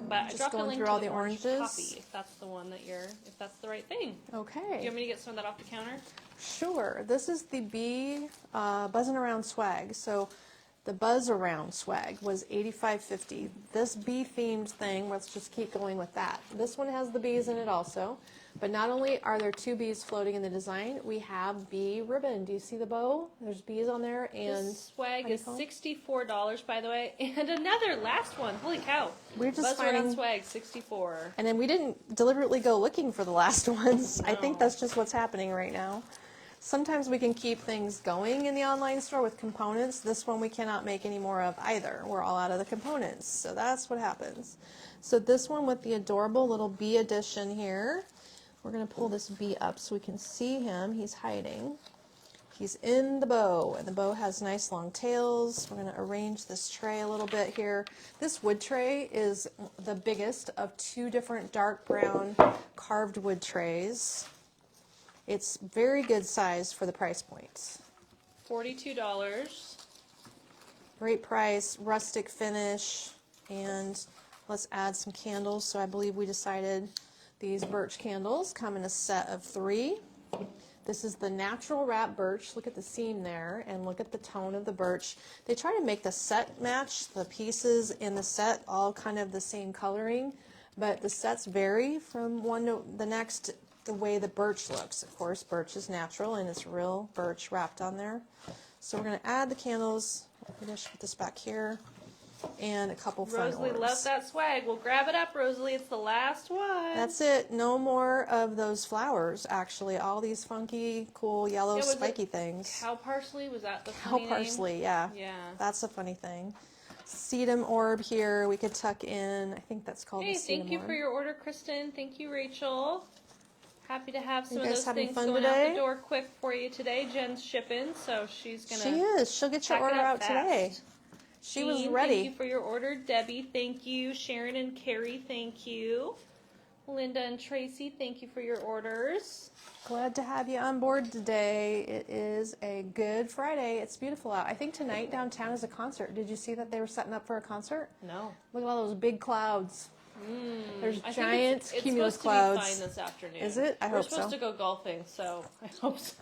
but I Just dropped a going link through to all the the orange oranges. poppy, if that's the one that if that's the right thing. Okay. Do you want me to get some of that off the counter? Sure. This is the Bee Buzzing Around swag. So the Buzz Around swag was $85.50. This bee themed thing, let's just keep going with that. This one has the bees in it also. But not only are there two bees floating in the design, we have bee ribbon. Do you see the bow? There's bees on there and This swag is honeycomb. $64, by the way. And another last one. Holy cow. We're just Buzz Around finding, swag, $64. and then we didn't deliberately go looking for the last ones. I think No. that's just what's happening right now. Sometimes we can keep things going in the online store with components. This one we cannot make any more of either. We're all out of the components. So that's what happens. So this one with the adorable little bee edition here. We're going to pull this bee up so we can see him. He's hiding. He's in the bow, and the bow has nice long tails. We're going to arrange this tray a little bit here. This wood tray is the biggest of two different dark brown carved wood trays. It's very good size for the price point. $42. Great price, rustic finish, and let's add some candles. So I believe we decided these birch candles come in a set of 3. This is the natural wrap birch. Look at the seam there and look at the tone of the birch. They try to make the set match, the pieces in the set all kind of the same coloring, but the sets vary from one to the next the way the birch looks. Of course, birch is natural and it's real birch wrapped on there. So we're going to add the candles. I'm going to put this back here. And a couple fun Rosalie orbs. loves that swag. Well, grab it up, Rosalie. It's the last one. That's it. No more of those flowers, actually. All these funky, cool, yellow, Yeah, was spiky it things. Cow parsley? Was that the Cow funny name? parsley, yeah. Yeah. That's a funny thing. Sedum orb here we could tuck in. I think that's called Hey, the sedum thank you orb. for your order, Kristen. Thank you, Rachel. Happy to have some You of guys those having things fun going out today? the door quick for you today. Jen's shipping, so she's going to She is. She'll get your pack it order up out today. fast. She was Jean, ready. Thank you for your order. Debbie, thank you. Sharon and Carrie, thank you. Linda and Tracy, thank you for your orders. Glad to have you on board today. It is a good Friday. It's beautiful out. I think tonight downtown is a concert. Did you see that they were setting up for a concert? No. Look at all those big clouds. There's I giant think it's cumulus supposed clouds. to be fine this afternoon. Is it? I We're hope so. supposed to go golfing, so I hope so.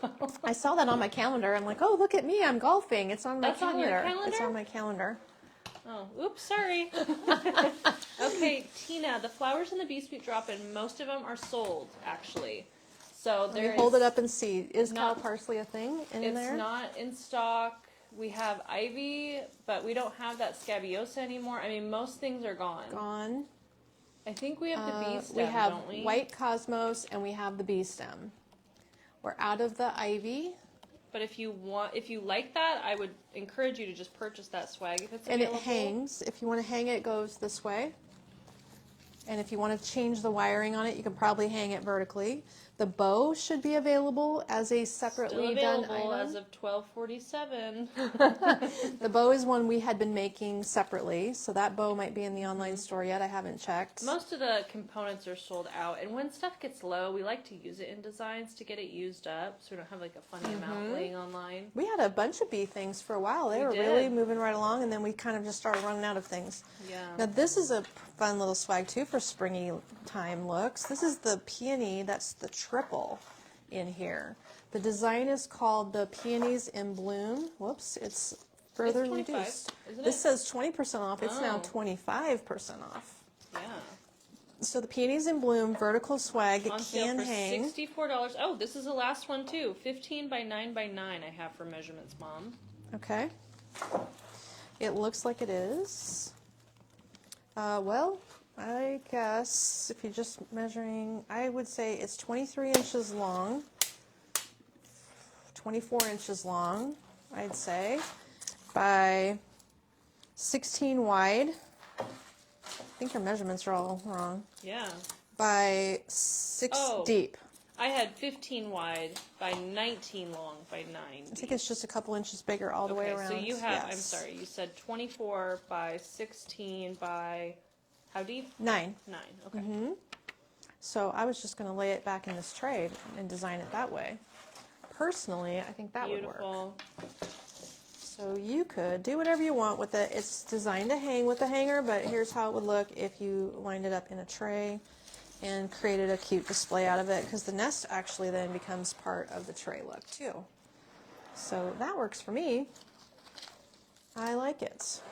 I saw that on my calendar. I'm like, oh, look at me, I'm golfing. It's on my That's on calendar. your calendar? It's on my calendar. Oh, oops, sorry. Okay, Tina, the flowers in the Bespoke drop-in, most of them are sold, actually. So Let me hold it up and see. Is cow parsley a thing in there? It's not in stock. We have ivy, but we don't have that scabiosa anymore. I mean, most things are gone. Gone. I think we have the bee stem, We have don't we? white cosmos and we have the bee stem. We're out of the ivy. But if you like that, I would encourage you to just purchase that swag if it's And available. it hangs. If you want to hang it, it goes this way. And if you want to change the wiring on it, you can probably hang it vertically. The bow should be available as a separately Still done available item. as of 12/47. The bow is one we had been making separately, so that bow might be in the online store yet. I haven't checked. Most of the components are sold out, and when stuff gets low, we like to use it in designs to get it used up, so we don't have like a funny amount laying online. We had a bunch of bee things for a while. They were did. really moving right along, and then we kind of just started running out of things. Yeah. Now this is a fun little swag too for springy time looks. This is the peony. That's the triple in here. The design is called the Peonies in Bloom. Whoops, it's further It's 25, reduced. isn't This it? says 20% off. It's now Oh. 25% off. Yeah. So the Peonies in Bloom vertical swag On sale can for hang. $64. Oh, this is the last one too. 15 by 9 by 9 I have for measurements, Mom. Okay. It looks like it is. Well, I guess if you're just measuring, I would say it's 23 inches long, 24 inches long, I'd say, by 16 wide. I think your measurements are all wrong. Yeah. By 6 Oh. deep. I had 15 wide by 19 long by 9. I think it's just a couple inches bigger all the way around. So you have, I'm Yes. sorry, you said 24 by 16 by, how deep? 9. 9, okay. So I was just going to lay it back in this tray and design it that way. Personally, I think that would work. Beautiful. So you could do whatever you want with it. It's designed to hang with the hanger, but here's how it would look if you lined it up in a tray and created a cute display out of it, because the nest actually then becomes part of the tray look too. So that works for me. I like it.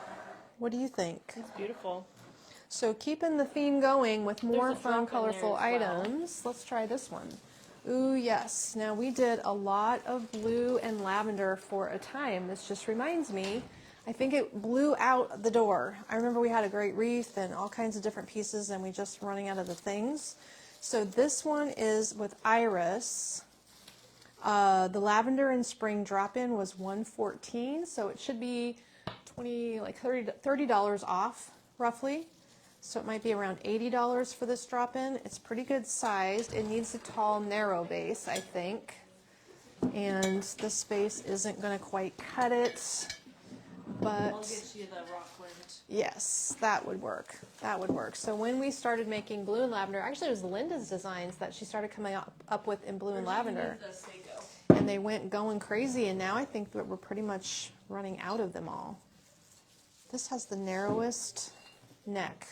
What do you think? It's beautiful. So keeping the theme going with more There's a fun, drop in there colorful as well. items, let's try this one. Ooh, yes. Now we did a lot of blue and lavender for a time. This just reminds me, I think it blew out the door. I remember we had a great wreath and all kinds of different pieces and we just running out of the things. So this one is with iris. The lavender and spring drop-in was $114, so it should be $30 off roughly. So it might be around $80 for this drop-in. It's pretty good sized. It needs a tall, narrow base, I think. And this base isn't going to quite cut it, but I'll get you the Rockland. yes, that would work. That would work. So when we started making blue and lavender, actually it was Linda's designs that she started coming up with in blue and lavender. The Seiko. And they went going crazy, and now I think that we're pretty much running out of them all. This has the narrowest neck.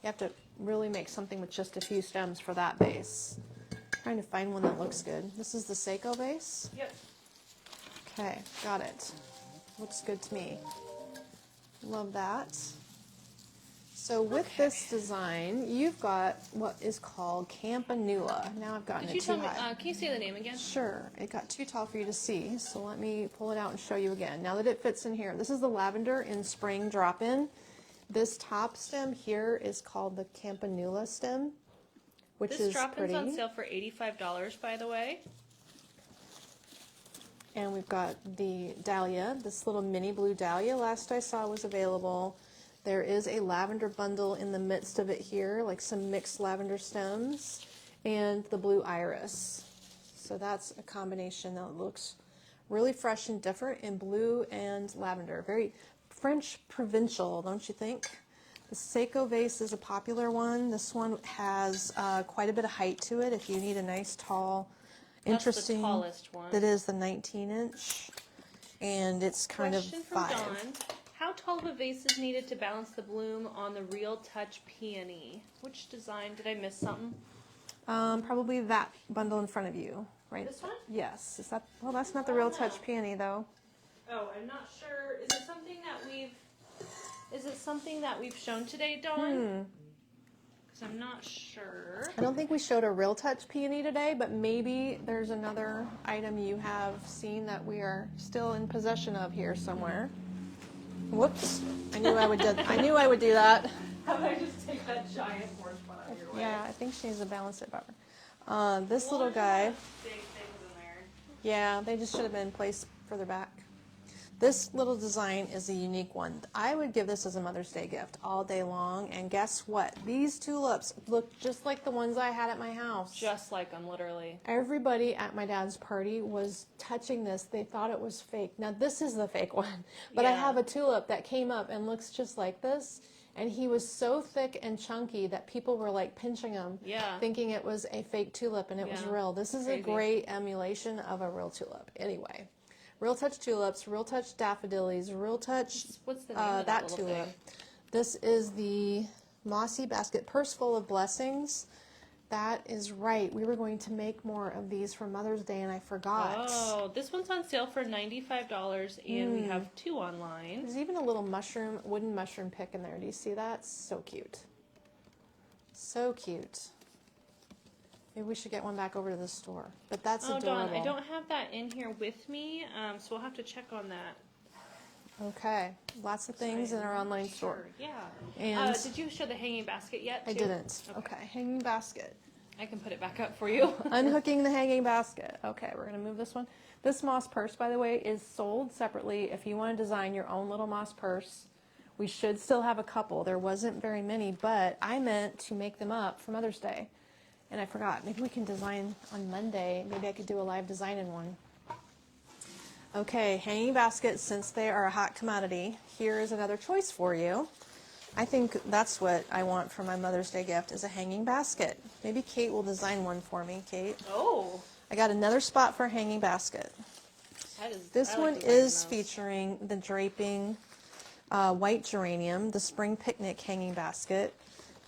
You have to really make something with just a few stems for that base. Trying to find one that looks good. This is the Seiko base. Yep. Okay, got it. Looks good to me. Love that. So with this design, you've got what is called Campanula. Now I've gotten Did you it too tell me, high. can you say the name again? Sure, it got too tall for you to see, so let me pull it out and show you again. Now that it fits in here, this is the lavender in spring drop-in. This top stem here is called the Campanula stem, which This is drop-in's pretty. on sale for $85, by the way. And we've got the dahlia, this little mini blue dahlia last I saw was available. There is a lavender bundle in the midst of it here, like some mixed lavender stems, and the blue iris. So that's a combination that looks really fresh and different in blue and lavender. Very French provincial, don't you think? The Seiko vase is a popular one. This one has quite a bit of height to it if you need a nice, tall, interesting. That's the tallest one. That is the 19-inch, and it's kind Question of from 5. Dawn. How tall of a vase is needed to balance the bloom on the Real Touch peony? Which design? Did I miss something? Probably that bundle in front of you, right? This one? Yes. Is that? Well, that's not the Real Touch peony, though. Oh, I'm not sure. Is it something that we've? Is it something that we've shown today, Dawn? Because I'm not sure. I don't think we showed a Real Touch peony today, but maybe there's another item you have seen that we are still in possession of here somewhere. Whoops! I knew I would do. I knew I would do that. How about I just take that giant orange one out of your way? Yeah, I think she needs to balance it better. This little guy. Big things in there. Yeah, they just should have been placed further back. This little design is a unique one. I would give this as a Mother's Day gift all day long. And guess what? These tulips look just like the ones I had at my house. Just like them, literally. Everybody at my dad's party was touching this. They thought it was fake. Now, this is the fake one. But I Yeah. have a tulip that came up and looks just like this. And he was so thick and chunky that people were like pinching him, Yeah. thinking it was a fake tulip, and it was Yeah. real. This is Crazy. a great emulation of a real tulip. Anyway, Real Touch tulips, Real Touch daffodillies, Real Touch What's the name of that little tulip. thing? This is the Mossy Basket Purse Full of Blessings. That is right. We were going to make more of these for Mother's Day, and I forgot. Oh, this one's on sale for $95, and we have 2 online. There's even a little mushroom, wooden mushroom pick in there. Do you see that? So cute. So cute. Maybe we should get one back over to the store. But that's Oh, adorable. Dawn, I don't have that in here with me, so we'll have to check on that. Okay. Lots of things in our online store. Sure, yeah. And did you show the hanging basket yet? I too? didn't. Okay. Hanging basket. I can put it back up for you. Unhooking the hanging basket. Okay, we're going to move this one. This moss purse, by the way, is sold separately. If you want to design your own little moss purse, we should still have a couple. There wasn't very many, but I meant to make them up for Mother's Day. And I forgot. Maybe we can design on Monday. Maybe I could do a live design in one. Okay, hanging baskets, since they are a hot commodity, here is another choice for you. I think that's what I want for my Mother's Day gift, is a hanging basket. Maybe Kate will design one for me. Kate? Oh, I got another spot for a hanging basket. that is. This I like one designing is those. featuring the draping white geranium, the spring picnic hanging basket.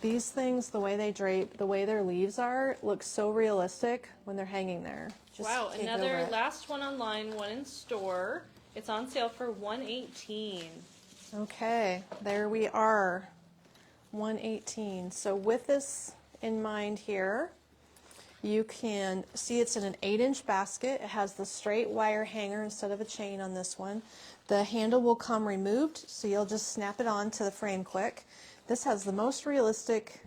These things, the way they drape, the way their leaves are, look so realistic when they're hanging there. Just Wow, can't get over another it. last one online, one in store. It's on sale for $118. Okay, there we are, 118. So with this in mind here, you can see it's in an 8-inch basket. It has the straight wire hanger instead of a chain on this one. The handle will come removed, so you'll just snap it on to the frame quick. This has the most realistic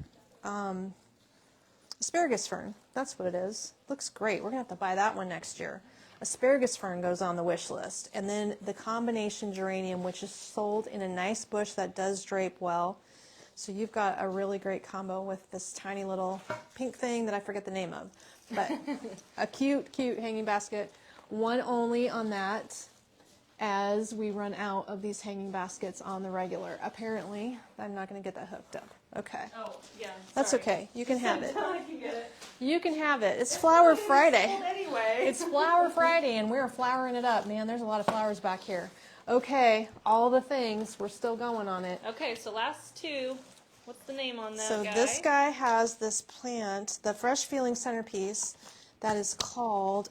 asparagus fern. That's what it is. Looks great. We're going to have to buy that one next year. Asparagus fern goes on the wish list. And then the combination geranium, which is sold in a nice bush that does drape well. So you've got a really great combo with this tiny little pink thing that I forget the name of. But a cute, cute hanging basket. One only on that, as we run out of these hanging baskets on the regular. Apparently, I'm not going to get that hooked up. Okay. Oh, yeah. That's sorry. okay. You can have it. I can get it. You can have it. It's Flower Friday. Sold anyway. It's Flower Friday, and we're flowering it up, man. There's a lot of flowers back here. Okay, all the things. We're still going on it. Okay, so last 2. What's the name on that So guy? this guy has this plant, the Fresh Feeling centerpiece, that is called,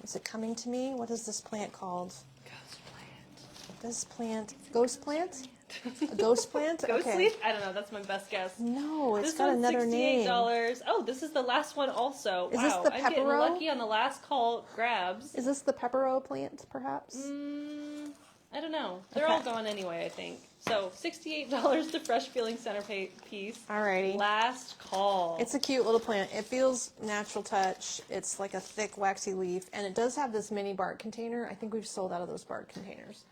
is it coming to me? What is this plant called? Ghost plant. This plant, ghost plant? A ghost plant? Ghost Okay. leaf? I don't know. That's my best guess. No, it's This got one's another name. $68. Oh, this is the last one also. Is this wow, the I'm getting Pepperrow? lucky on the last call grabs. Is this the Pepperrow plant, perhaps? I don't know. They're Okay. all gone anyway, I think. So $68 to Fresh Feeling centerpiece. Alrighty. Last call. It's a cute little plant. It feels natural touch. It's like a thick, waxy leaf, and it does have this mini bark container. I think we've sold out of those bark containers.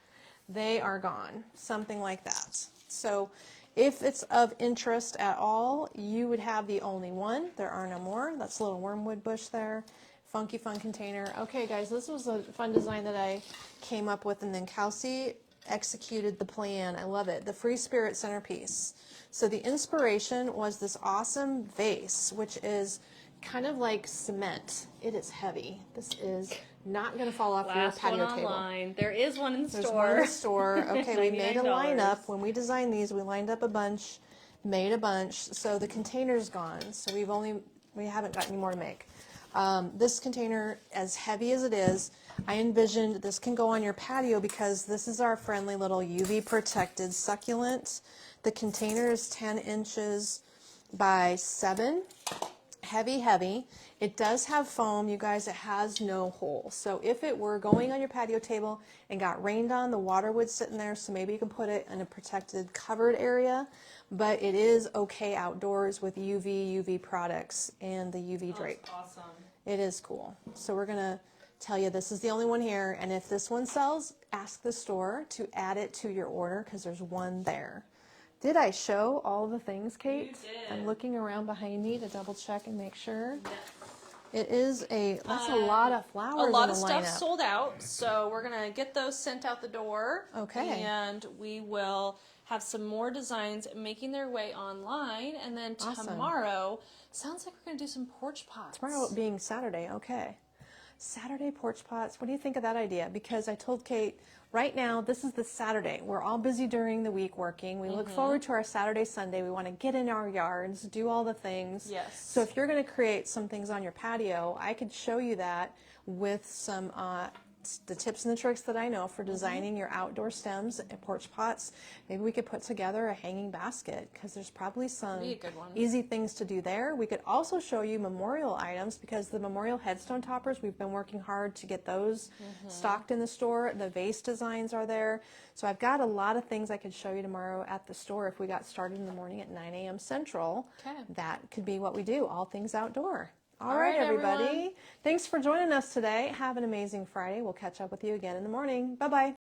They are gone, something like that. So if it's of interest at all, you would have the only one. There are no more. That's a little wormwood bush there. Funky fun container. Okay, guys, this was a fun design that I came up with, and then Kelsey executed the plan. I love it. The Free Spirit centerpiece. So the inspiration was this awesome vase, which is kind of like cement. It is heavy. This is not going to fall off your Last one patio table. online. There is one in the There's store. one in the store. Okay, we made a $99. lineup. When we designed these, we lined up a bunch, made a bunch. So the container's gone. So we haven't got any more to make. This container, as heavy as it is, I envisioned this can go on your patio because this is our friendly little UV protected succulent. The container is 10 inches by 7. Heavy, heavy. It does have foam, you guys. It has no hole. So if it were going on your patio table and got rained on, the water would sit in there. So maybe you can put it in a protected covered area. But it is okay outdoors with UV products and the UV drape. That's awesome. It is cool. So we're going to tell you this is the only one here. And if this one sells, ask the store to add it to your order because there's one there. Did I show all the things, Kate? You did. I'm looking around behind me to double check and make sure. Yes. It is that's a lot of flowers A lot in of the stuff lineup. sold out, so we're gonna get those sent out the door. Okay. And we will have some more designs making their way online, and then Awesome. tomorrow sounds like we're gonna do some porch pots. Tomorrow being Saturday, okay. Saturday porch pots. What do you think of that idea? Because I told Kate, right now, this is the Saturday. We're all busy during the week working. We look forward to our Saturday, Sunday. We want to get in our yards, do all the things. Yes. So if you're going to create some things on your patio, I could show you that with some the tips and the tricks that I know for designing your outdoor stems and porch pots. Maybe we could put together a hanging basket because there's probably some Be a good one. easy things to do there. We could also show you memorial items because the memorial headstone toppers, we've been working hard to get those stocked in the store. The vase designs are there. So I've got a lot of things I could show you tomorrow at the store if we got started in the morning at 9 a.m. Central. Okay. That could be what we do, all things outdoor. All All right, right, everybody. everyone. Thanks for joining us today. Have an amazing Friday. We'll catch up with you again in the morning. Bye-bye.